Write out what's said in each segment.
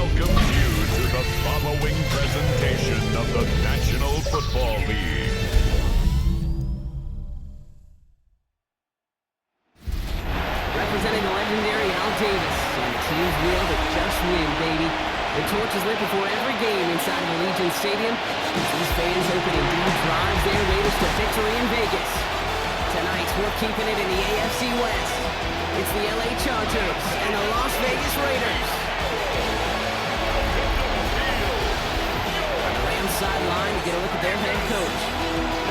welcomes you to the following presentation of the National Football League. Representing the legendary Al Davis, and teams will but just win, baby. The torch is lit before every game inside of Allegiant Stadium. These fans opening deep drives their Raiders to victory in Vegas. Tonight, we're keeping it in the AFC West. It's the LA Chargers and the Las Vegas Raiders. On the Rams sideline to get a look at their head coach.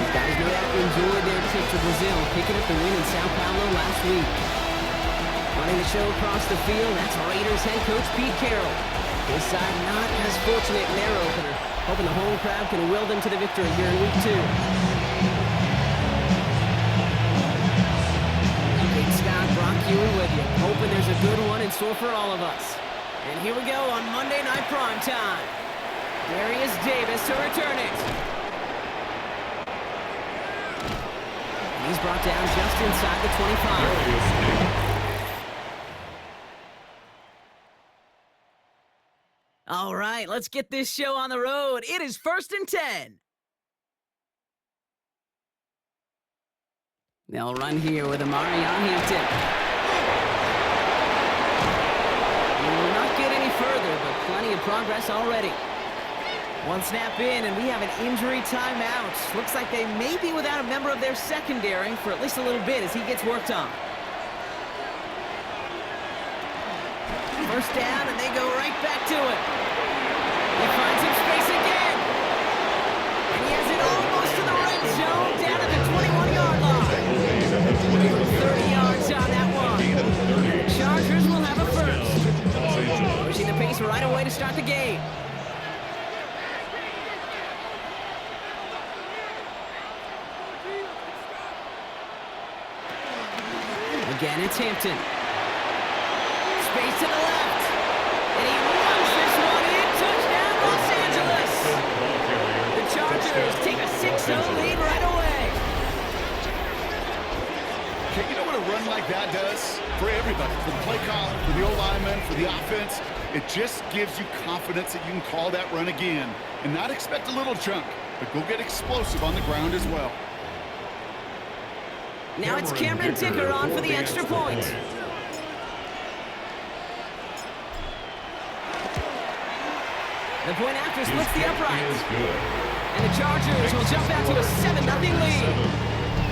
These guys no doubt enjoyed their trip to Brazil, picking up the win in Sao Paulo last week. Running the show across the field, that's Raiders head coach Pete Carroll. His side not as fortunate in their opener, hoping the home crowd can will them to the victory here in week 2. Scott, Brock Ewing with you, hoping there's a good one in store for all of us. And here we go on Monday Night Primetime. Darius Davis to return it. And he's brought down just inside the 25. All right, let's get this show on the road. It is 1st and 10. They'll run here with Amari on Hampton. We will not get any further, but plenty of progress already. One snap in, and we have an injury timeout. Looks like they may be without a member of their secondary for at least a little bit as he gets worked on. First down, and they go right back to it. He finds some space again. And he has it almost to the red zone, down at the 21-yard line. 30 yards on that one. And the Chargers will have a first. Pushing the pace right away to start the game. Again, it's Hampton. Space to the left. And he runs this one in. Touchdown, Los Angeles. The Chargers take a 6-0 lead right away. Okay, you know what a run like that does? For everybody, for the play caller, for the O-lineman, for the offense, it just gives you confidence that you can call that run again and not expect a little chunk, but go get explosive on the ground as well. Now it's Cameron Dicker on for the extra point. The point after splits the uprights. And the Chargers will jump out to a 7-0 lead.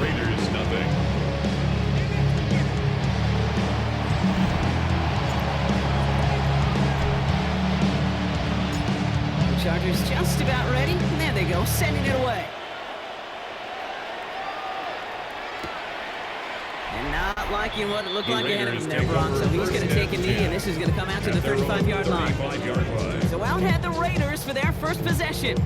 Raiders nothing. The Chargers just about ready. And there they go, sending it away. And not liking what it looked like ahead of him there, Brock. So he's going to take a knee, and this is going to come out to the 35-yard line. So out head the Raiders for their first possession.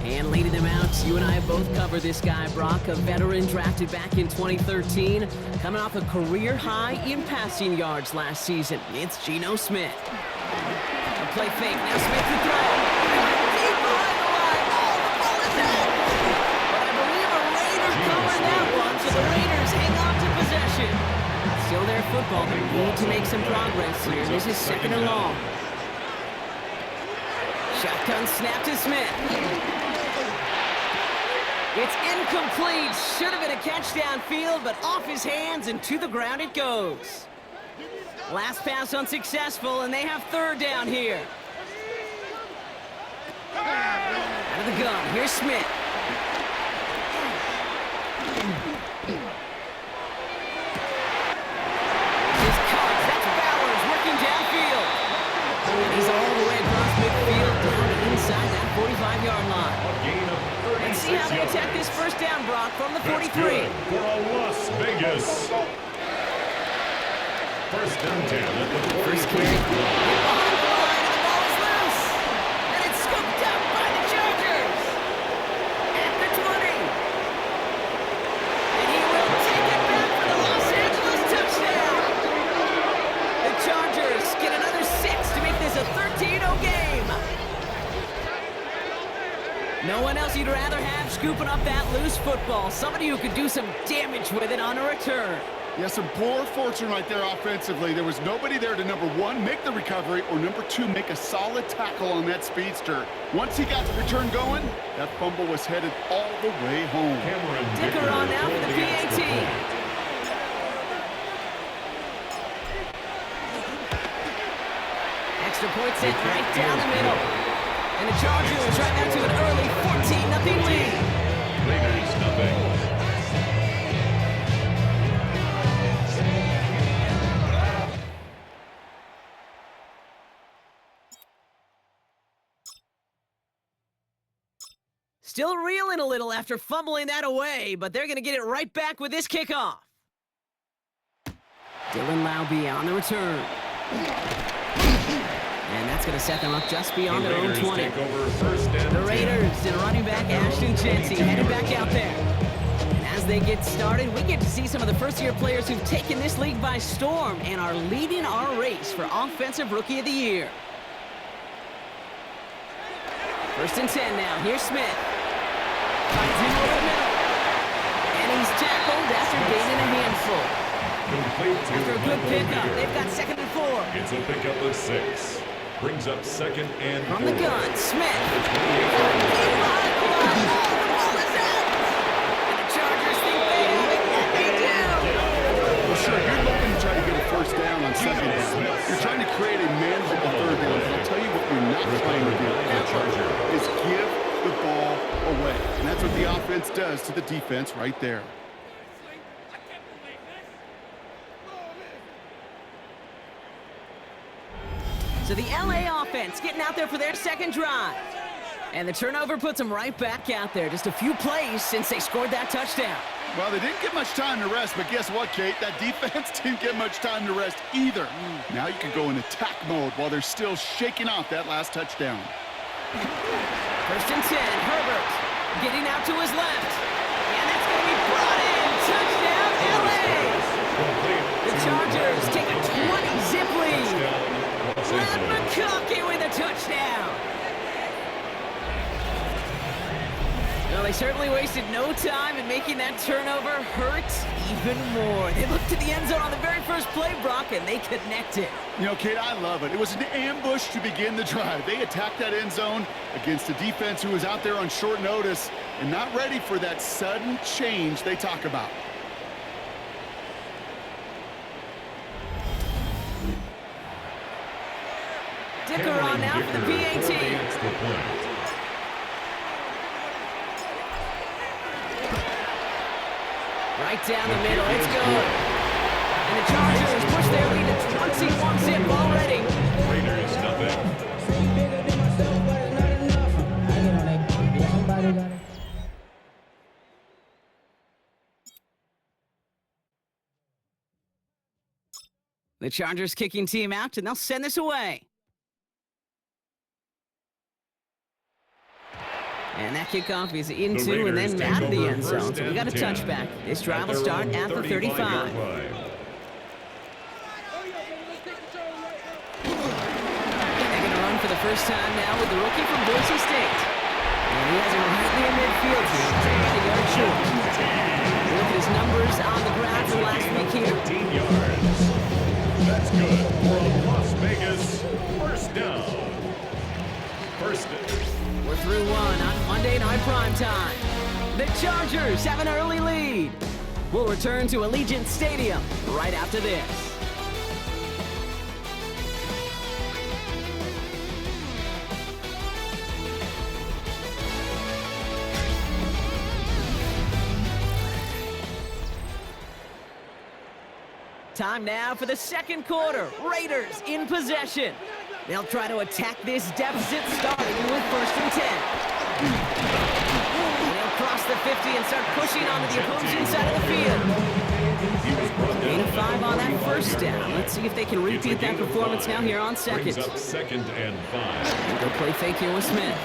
And leading them out, you and I have both covered this guy, Brock, a veteran drafted back in 2013, coming off a career high in passing yards last season. It's Geno Smith. A play fake, now Smith to throw. Deep behind the line. Oh, the ball is out. But I believe a Raider covered that one, so the Raiders hang on to possession. Still their football, they need to make some progress here. This is 2nd and long. Shotgun snap to Smith. It's incomplete. Should have been a catch downfield, but off his hands and to the ground it goes. Last pass unsuccessful, and they have 3rd down here. Out of the gun, here's Smith. His cuts, that's Bowers working downfield. And he's all the way across midfield down inside that 45-yard line. And see how they attack this first down, Brock, from the 43. For Las Vegas. First down 10 at the 43. First carry. Behind the line, and the ball is loose. And it's scooped up by the Chargers. At the 20. And he will take it back for the Los Angeles touchdown. The Chargers get another 6 to make this a 13-0 game. No one else you'd rather have scooping up that loose football. Somebody who could do some damage with it on a return. Yeah, some poor fortune right there offensively. There was nobody there to, number one, make the recovery, or number two, make a solid tackle on that speedster. Once he got the return going, that fumble was headed all the way home. Dicker on now for the PAT. Extra point sent right down the middle. And the Chargers right now to an early 14-0 lead. Raiders nothing. Still reeling a little after fumbling that away, but they're going to get it right back with this kickoff. Dylan Laube on the return. And that's going to set them up just beyond their own 20. The Raiders and running back Ashton Jency headed back out there. And as they get started, we get to see some of the first-year players who've taken this league by storm and are leading our race for Offensive Rookie of the Year. 1st and 10 now. Here's Smith. Finds him over the middle. And he's tackled after gaining a handful. After a good pickup, they've got 2nd and 4. It's a pickup of 6. Brings up 2nd and 4. From the gun, Smith. The ball is out. And the Chargers think they have it, and they do. Well, sure, you're looking to try to get a first down on 2nd down. You're trying to create a manageable 3rd down. I'll tell you what you're not trying to do is give the ball away. And that's what the offense does to the defense right there. So the LA offense getting out there for their 2nd drive. And the turnover puts them right back out there. Just a few plays since they scored that touchdown. Well, they didn't get much time to rest, but guess what, Kate? That defense didn't get much time to rest either. Now you can go in attack mode while they're still shaking off that last touchdown. 1st and 10, Herbert getting out to his left. And that's going to be brought in. Touchdown, LA! The Chargers take a 20-zip lead. Brad McConkey with a touchdown. Well, they certainly wasted no time in making that turnover hurt even more. They looked to the end zone on the very first play, Brock, and they connected. You know, Kate, I love it. It was an ambush to begin the drive. They attacked that end zone against a defense who was out there on short notice and not ready for that sudden change they talk about. Dicker on now for the PAT. Right down the middle, it's good. And the Chargers push their lead to 21-zip already. Raiders nothing. The Chargers kicking team out, and they'll send this away. And that kickoff is into and then out of the end zone. So we got a touchback. This drive will start at the 35. Taking a run for the first time now with the rookie from Boise State. And he has it right near midfield here. About a yard short. Look at his numbers on the ground from last week here. 14 yards. That's good for a Las Vegas first down. First down. We're through one on Monday Night Primetime. The Chargers have an early lead. We'll return to Allegiant Stadium right after this. Time now for the 2nd quarter. Raiders in possession. They'll try to attack this deficit starting with 1st and 10. They'll cross the 50 and start pushing onto the opposing side of the field. Gain of 5 on that first down. Let's see if they can repeat that performance now here on 2nd. Brings up 2nd and 5. And they'll play fake here with Smith.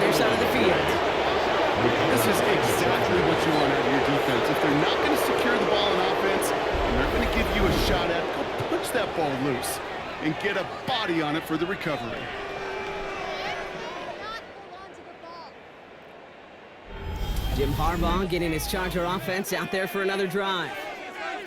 Side of the field. This is exactly what you want out of your defense. If they're not going to secure the ball in offense, and they're going to give you a shot at, go punch that ball loose. and get a body on it for the recovery. Jim Harbaugh getting his Charger offense out there for another drive.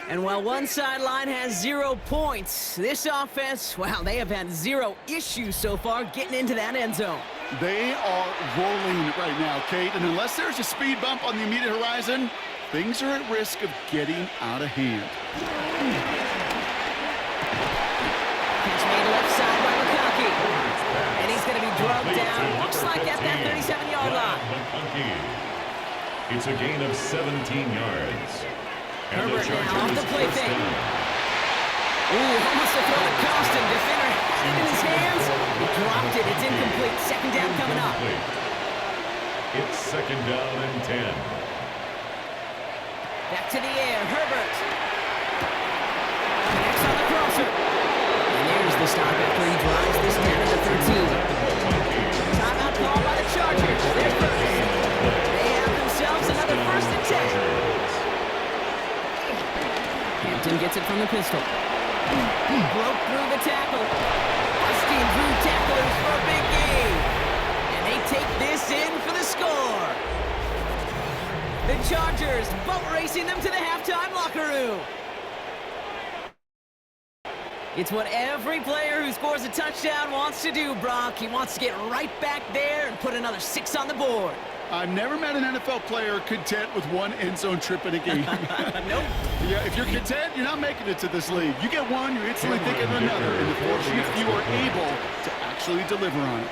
And while one sideline has 0 points, this offense, wow, they have had 0 issues so far getting into that end zone. They are rolling right now, Kate, and unless there's a speed bump on the immediate horizon, things are at risk of getting out of hand. Catch made left side by McConkey. And he's going to be drugged down, looks like at that 37-yard line. It's a gain of 17 yards. And Herbert the now off the play first fake. down. Ooh, almost a throw to Costin. Defender had it in his hands. He dropped it. It's incomplete. Second down coming up. It's second down and 10. Back to the air. Herbert. Connects on the crosser. And there's the stop after he drives this down to the 13. Timeout called by the Chargers. They're first. They have themselves another first and 10. Hampton gets it from the pistol. Broke through the tackle. Busting through tacklers for a big gain. And they take this in for the score. The Chargers boat racing them to the halftime locker room. It's what every player who scores a touchdown wants to do, Brock. He wants to get right back there and put another 6 on the board. I've never met an NFL player content with one end zone trip in a game. Nope. Yeah, if you're content, you're not making it to this league. You get one, you instantly think of another, and unfortunately, if you are able to actually deliver on it.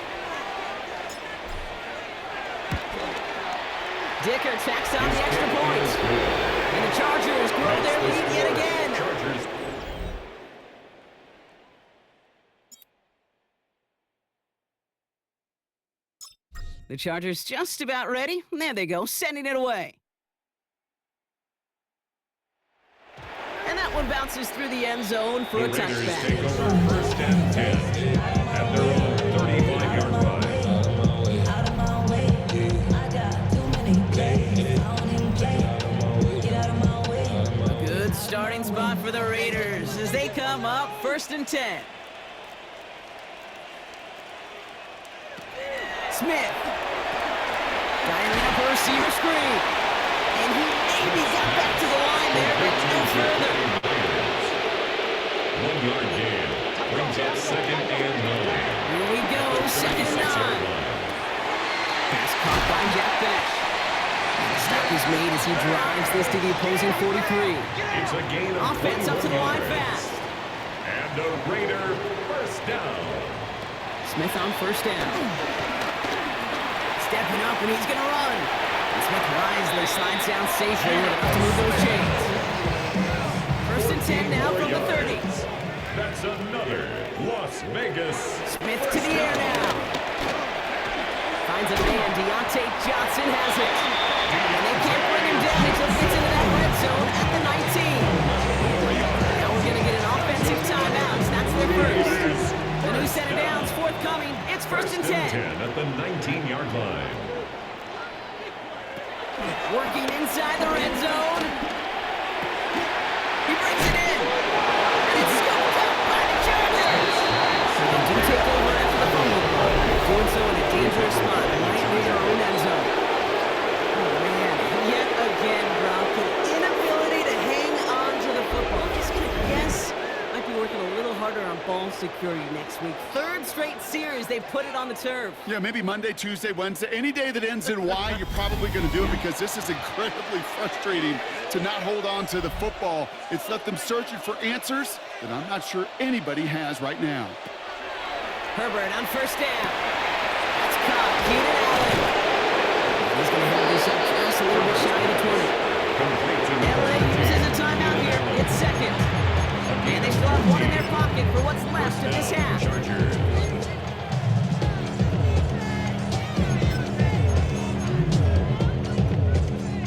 Dicker tacks on the extra point. And the Chargers grow their lead yet again. Chargers. The Chargers just about ready. There they go, sending it away. And that one bounces through the end zone for a The Raiders touchback. take over first and 10 at their own 35-yard line. A good starting spot for the Raiders as they come up first and 10. Smith. Dialing up a receiver screen. And he maybe got back to the line there, but no further. 1 yard gain. Brings up second and 9. Here we go, second and 9. Pass caught by Jack Beck. And the stop is made as he drives this to the opposing 43. It's a gain of Offense up to the 21 line yards. fast. And a Raider first down. Smith on first down. Stepping up, and he's going to run. And Smith wisely slides down safely enough to move those chains. First and 10 now from the 30. That's another Las Vegas. Smith to the air now. Finds a man. Deontay Johnson has it. And they can't bring him down until he gets into that red zone at the 19. Now we're going to get an offensive timeout. That's their first. The new set of downs forthcoming. It's first and 10. At the 19-yard line. Working inside the red zone. He brings it in. And it's scooped up by the Chargers. So they do take over after the fumble. Doing so in a dangerous spot. Right near their own end zone. Oh, man. Yet again, Brock, an inability to hang on to the football. I'm just going to guess might be working a little harder on ball security next week. Third straight series, they put it on the turf. Yeah, maybe Monday, Tuesday, Wednesday. Any day that ends in Y, you're probably going to do it because this is incredibly frustrating to not hold on to the football. It's left them searching for answers that I'm not sure anybody has right now. Herbert on first down. That's caught. Keenan Allen. He's going to hold this up just a little bit shy of the 20. LA uses a timeout here. It's second. And they still have one in their pocket for what's left of this half.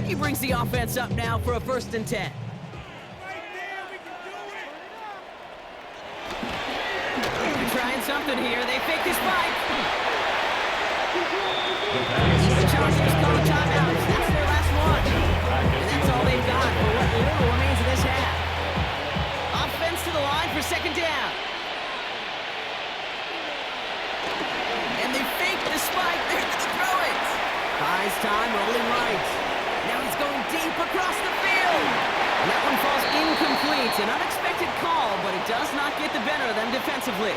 He brings the offense up now for a first and 10. They're trying something here. They fake this spike. The Chargers call a timeout. That's their last one. And that's all they've got for what little remains of this half. Offense to the line for second down. time, rolling right. Now he's going deep across the field. And that one falls incomplete. An unexpected call, but it does not get the better of them defensively.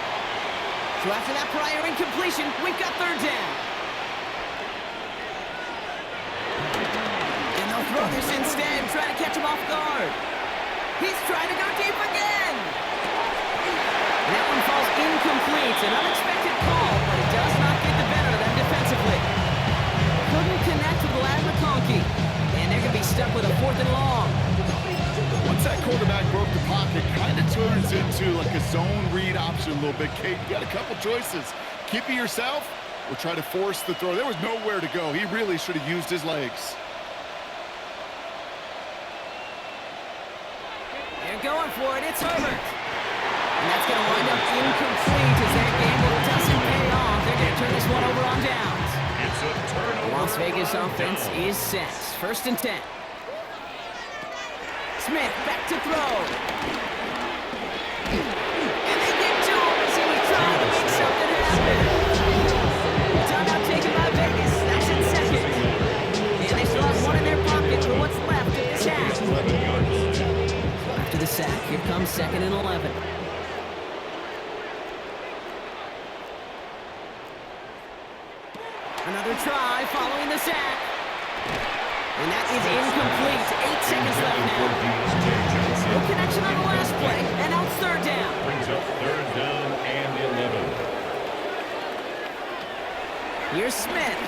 So after that prior incompletion, we've got third down. And they'll throw this instead, trying to catch him off guard. He's trying to go deep again. And that one falls incomplete. An unexpected call, but it does not get the better of them defensively. Couldn't connect with Ladd McConkey. And they're going to be stuck with a 4th and long. Once that quarterback broke the pocket, kind of turns into like a zone read option a little bit. Kate, you got a couple choices. Keep it yourself or try to force the throw. There was nowhere to go. He really should have used his legs. They're going for it. It's Herbert. And that's going to wind up incomplete as that gamble doesn't pay off. They're going to turn this one over on downs. It's a turnover. Las Vegas offense is set. 1st and 10. Smith back to throw. And they get to him as he was trying to make something happen. Timeout taken by Vegas. That's in second. And they still have one in their pocket for what's left of this half. After the sack, here comes 2nd and 11. Another try following the sack. And that is incomplete. 8 seconds left now. No connection on the last play, and now it's third down. Brings up third down and 11. Here's Smith.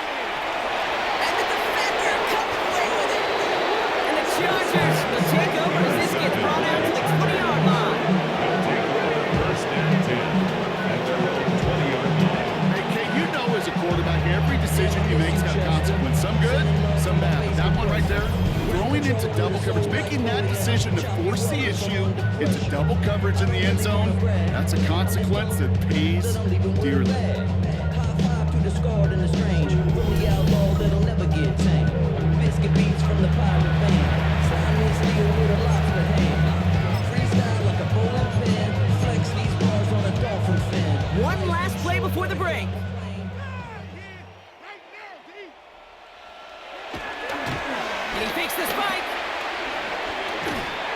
And the defender comes away with it. And the Chargers will take over as this gets brought out to the 20-yard line. They'll take over first and 10 at their own 20-yard line. Hey, Kate, you know as a quarterback, every decision you make has got consequence. Some good, some bad. But that one right there, throwing into double coverage, making that decision to force the issue into double coverage in the end zone, that's a consequence that pays dearly. One last play before the break. And he fakes the spike.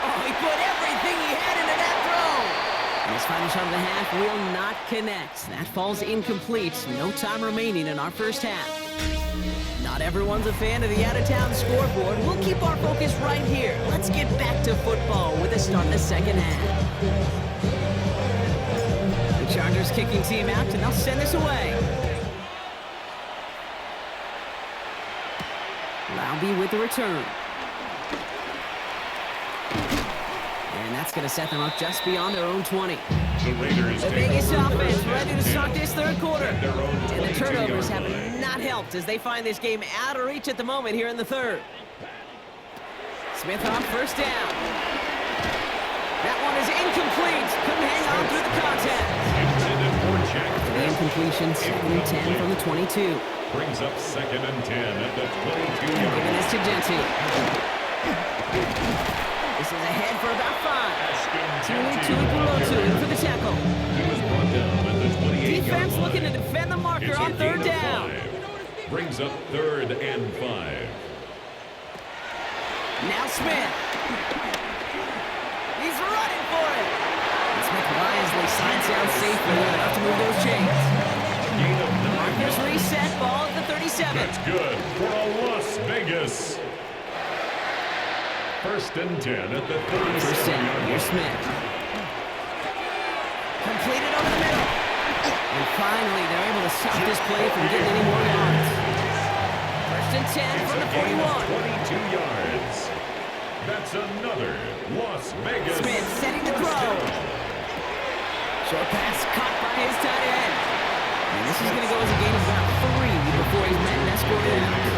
Oh, he put everything he had into that throw. And his final shot of the half will not connect. That falls incomplete. No time remaining in our first half. Not everyone's a fan of the out-of-town scoreboard. We'll keep our focus right here. Let's get back to football with a start in the second half. The Chargers kicking team out, and they'll send this away. Laube with the return. And that's going to set them up just beyond their own 20. The Raiders The take Vegas over offense first ready and to 10 start this third quarter. at their own And the 22-yard turnovers have line. not helped as they find this game out of reach at the moment here in the third. Smith on first down. That one is incomplete. Couldn't hang on through the contact. Intended for Jack The incompletion, 2nd and 10 from the 22. brings up 2nd and 10 at the 22-yard Giving line. this to Genty. This is ahead for about 5. Tuipulotu for the tackle. He was brought down at the 28-yard Defense line. looking to defend the marker It's a on third gain of down. 5. Brings up 3rd and 5. Now Smith. He's running for it. And Smith wisely slides down safely enough to move those chains. Gain of 9 Marcus yards. reset, ball at the 37. That's good for a Las Vegas. 1st and 10 at the 37-yard First down, line. here's Smith. Completed over the middle. And finally, they're able to stop this play from getting any more yards. 1st and 10 from the 41. 22 yards. That's another Las Vegas. Smith setting the throw. Short pass caught by his tight end. And this is going to go as a gain of about 3 before he's met and escorted out.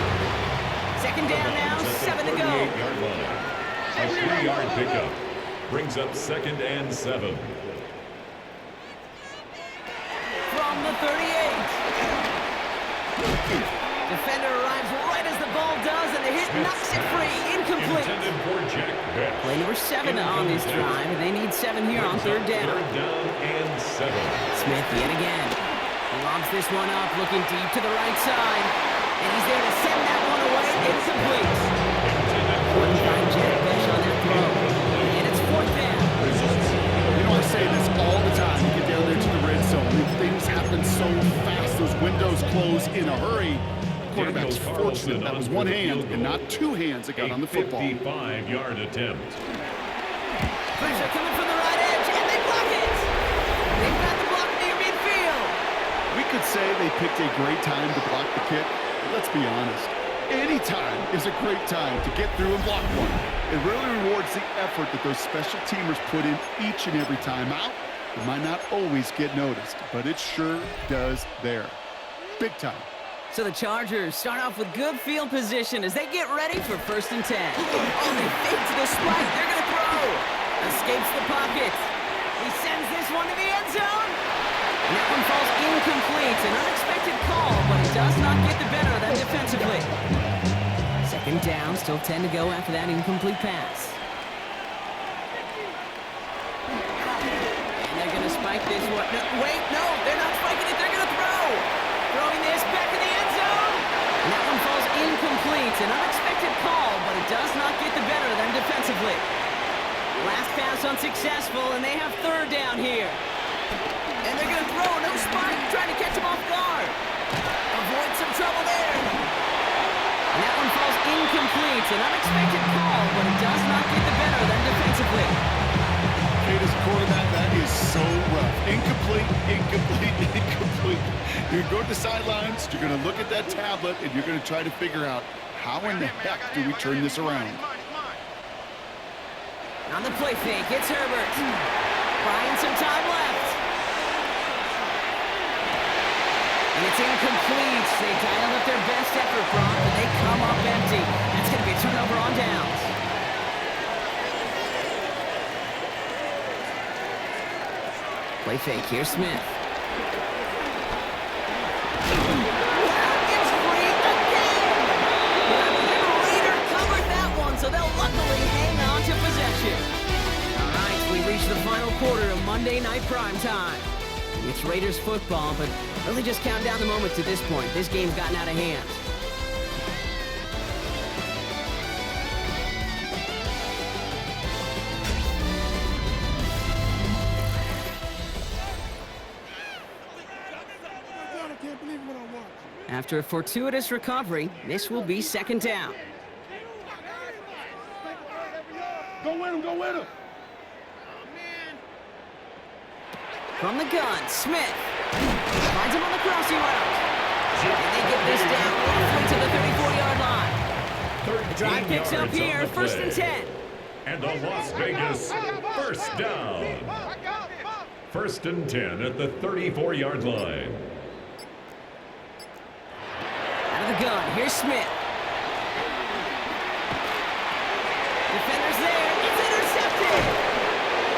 2nd down now, 7 to go. 38-yard line. A 3-yard pickup brings up 2nd and 7. From the 38. Defender arrives right as the ball does, and the hit knocks it free. Incomplete. Intended for Jack Bech. Play number 7 on this drive, and they need 7 here on third down. Third down and 7. Smith yet again. Lobs this one up, looking deep to the right side. And he's there to send that one away. Incomplete. Couldn't find Jack Bush on that throw. And it's 4th down. You know, I say this all the time. You get down there to the red zone, and things happen so fast. Those windows close in a hurry. Quarterback's fortunate that was one hand and not two hands that got on the football. 55-yard attempt. Pressure coming from the right edge, and they block it. They've got the block near midfield. We could say they picked a great time to block the kick. Let's be honest. Any time is a great time to get through and block one. It really rewards the effort that those special teamers put in each and every time out. It might not always get noticed, but it sure does there. Big time. So the Chargers start off with good field position as they get ready for 1st and 10. Oh, they fake to the spike. They're going to throw. Escapes the pocket. He sends this one to the end zone. And that one falls incomplete. An unexpected call, but it does not get the better of them defensively. 2nd down, still 10 to go after that incomplete pass. And they're going to spike this one. No, wait, no, they're not spiking it. They're going to throw. Throwing this back in the end zone. And that one falls incomplete. An unexpected call, but it does not get the better of them defensively. Last pass unsuccessful, and they have 3rd down here. And they're going to throw. No spike. Trying to catch him off guard. Avoid some trouble there. And that one falls incomplete. An unexpected call, but it does not get the better of them defensively. Kate, as a quarterback, that is so rough. Incomplete, incomplete, incomplete. You're going to go to the sidelines, you're going to look at that tablet, and you're going to try to figure out how in the heck do we turn this around. On the play fake, it's Herbert. Buying some time left. And it's incomplete. They dialed up their best effort, Brock, but they come up empty. That's going to be a turnover on downs. Play fake, here's Smith. It's free again! The Raider covered that one, so they'll luckily hang on to possession. All right, we reach the final quarter of Monday Night Primetime. It's Raiders football, but really just count down the moments at this point. This game's gotten out of hand. After a fortuitous recovery, this will be 2nd down. Go win him, go win him. From the gun, Smith finds him on the crossing route. And they get this down roughly to the 34-yard line. The drive picks up here, 1st and 10. And the Las Vegas 1st down. 1st and 10 at the 34-yard line. Out of the gun, here's Smith. Defenders there, it's intercepted.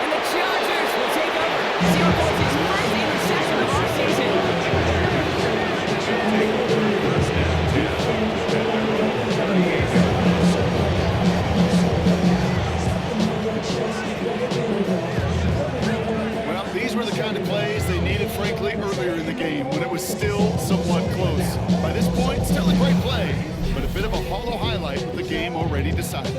And the Chargers will take over. 0 points is first interception of our season. Well, these were the kind of plays they needed, frankly, earlier in the game when it was still somewhat close. By this point, still a great play, but a bit of a hollow highlight with the game already decided.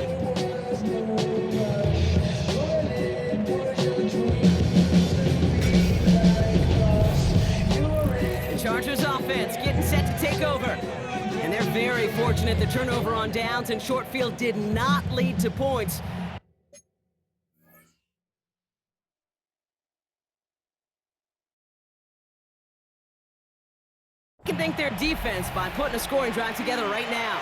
The Chargers offense getting set to take over. And they're very fortunate the turnover on downs and short field did not lead to points. You can thank their defense by putting a scoring drive together right now.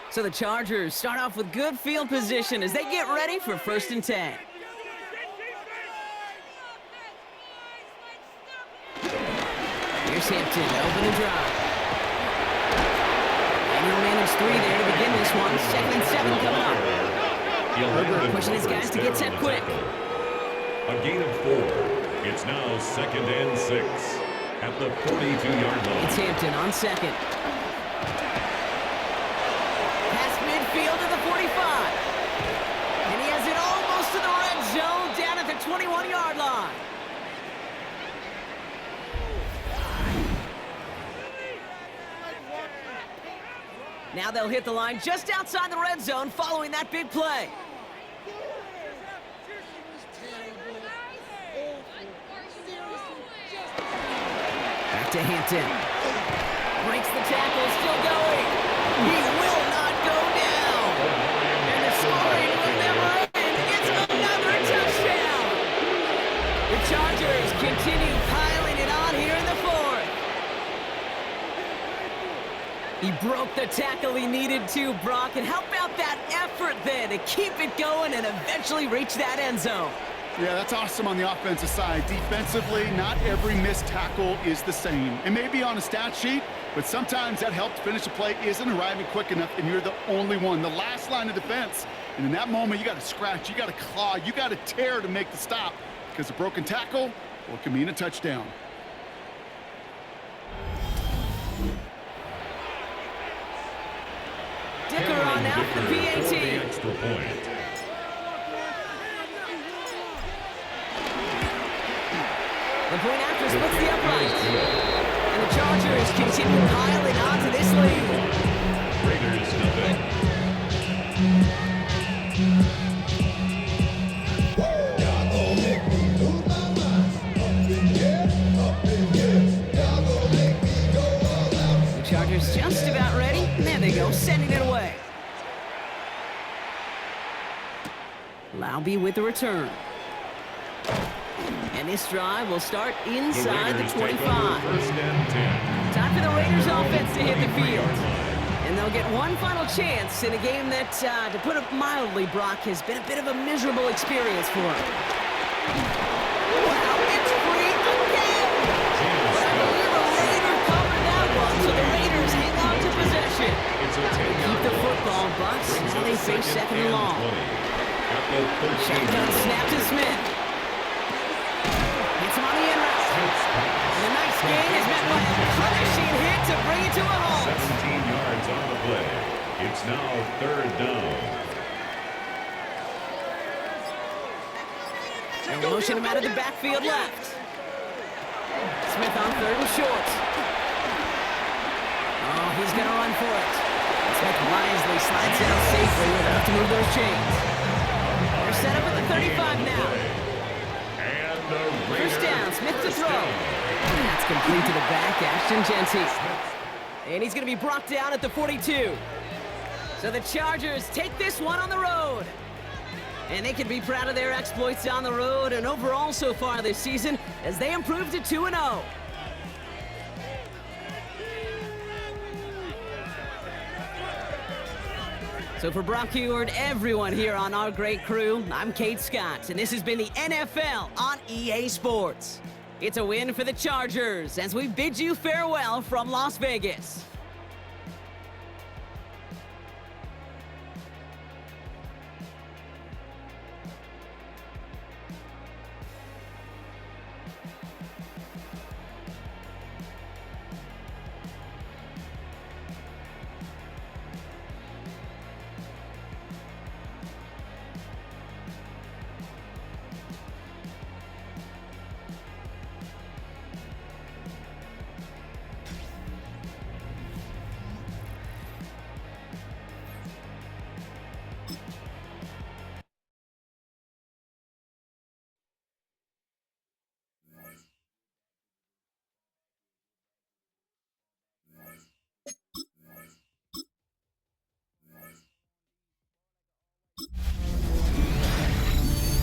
So the Chargers start off with good field position as they get ready for 1st and 10. Here's Hampton, open and drive. And he'll manage 3 there to begin this one. 2nd and 7 coming up. Herbert pushing his guys to get set quick. A gain of 4. It's now 2nd and 6 at the 42-yard line. It's Hampton on 2nd. Past midfield to the 45. And he has it almost to the red zone down at the 21-yard line. Now they'll hit the line just outside the red zone following that big play. Back to Hampton. Breaks the tackle, still going. He will not go down. And the scoring will never end. It's another touchdown. The Chargers continue piling it on here in the fourth. He broke the tackle he needed to, Brock. And how about that effort then to keep it going and eventually reach that end zone? Yeah, that's awesome on the offensive side. Defensively, not every missed tackle is the same. It may be on a stat sheet, but sometimes that help to finish a play isn't arriving quick enough, and you're the only one, the last line of defense. And in that moment, you got to scratch, you got to claw, you got to tear to make the stop, because a broken tackle, well, it can mean a touchdown. Dicker on now for the PAT. Extra point. The point after splits the upright. And the Chargers continue piling onto this lead. Raiders nothing. The Chargers just about ready. And there they go, sending it away. Laube with the return. And this drive will start inside the 25. First and 10. Time for the Raiders offense to hit the field. And they'll get one final chance in a game that, to put it mildly, Brock, has been a bit of a miserable experience for them. Wow, it's free again! But I believe a Raider covered that one, so the Raiders hang on to possession. They keep the football, but now they face second and long. Shotgun snap to Smith. Hits him on the end route. And the nice gain is met by a punishing hit to bring it to a halt. 17 yards on the play. It's now third down. And motion him out of the backfield left. Smith on third and short. Oh, he's going to run for it. Smith wisely slides out safely enough to move those chains. They're set up at the 35 now. First down, Smith to throw. And that's complete to the back, Ashton Jeanty. And he's going to be brought down at the 42. So the Chargers take this one on the road. And they can be proud of their exploits on the road and overall so far this season as they improve to 2-0. So for Brock Huard, everyone here on our great crew, I'm Kate Scott, and this has been the NFL on EA Sports. It's a win for the Chargers as we bid you farewell from Las Vegas.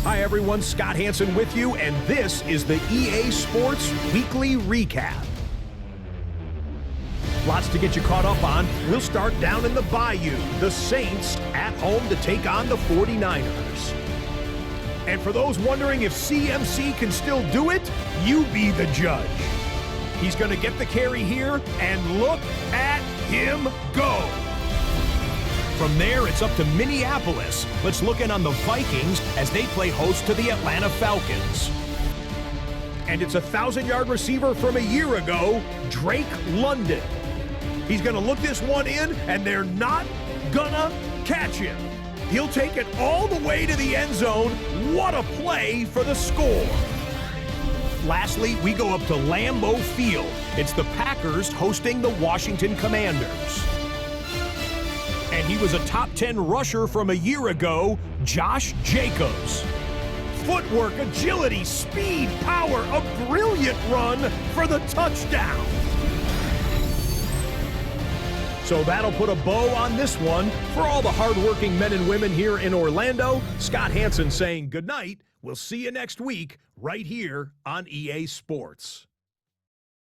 Hi everyone, Scott Hansen with you, and this is the EA Sports Weekly Recap. Lots to get you caught up on. We'll start down in the Bayou. The Saints at home to take on the 49ers. And for those wondering if CMC can still do it, you be the judge. He's going to get the carry here, and look at him go. From there, it's up to Minneapolis. Let's look in on the Vikings as they play host to the Atlanta Falcons. And it's a 1,000-yard receiver from a year ago, Drake London. He's going to look this one in, and they're not gonna catch him. He'll take it all the way to the end zone. What a play for the score. Lastly, we go up to Lambeau Field. It's the Packers hosting the Washington Commanders. And he was a top 10 rusher from a year ago, Josh Jacobs. Footwork, agility, speed, power, a brilliant run for the touchdown. So that'll put a bow on this one. For all the hardworking men and women here in Orlando, Scott Hansen saying goodnight. We'll see you next week right here on EA Sports.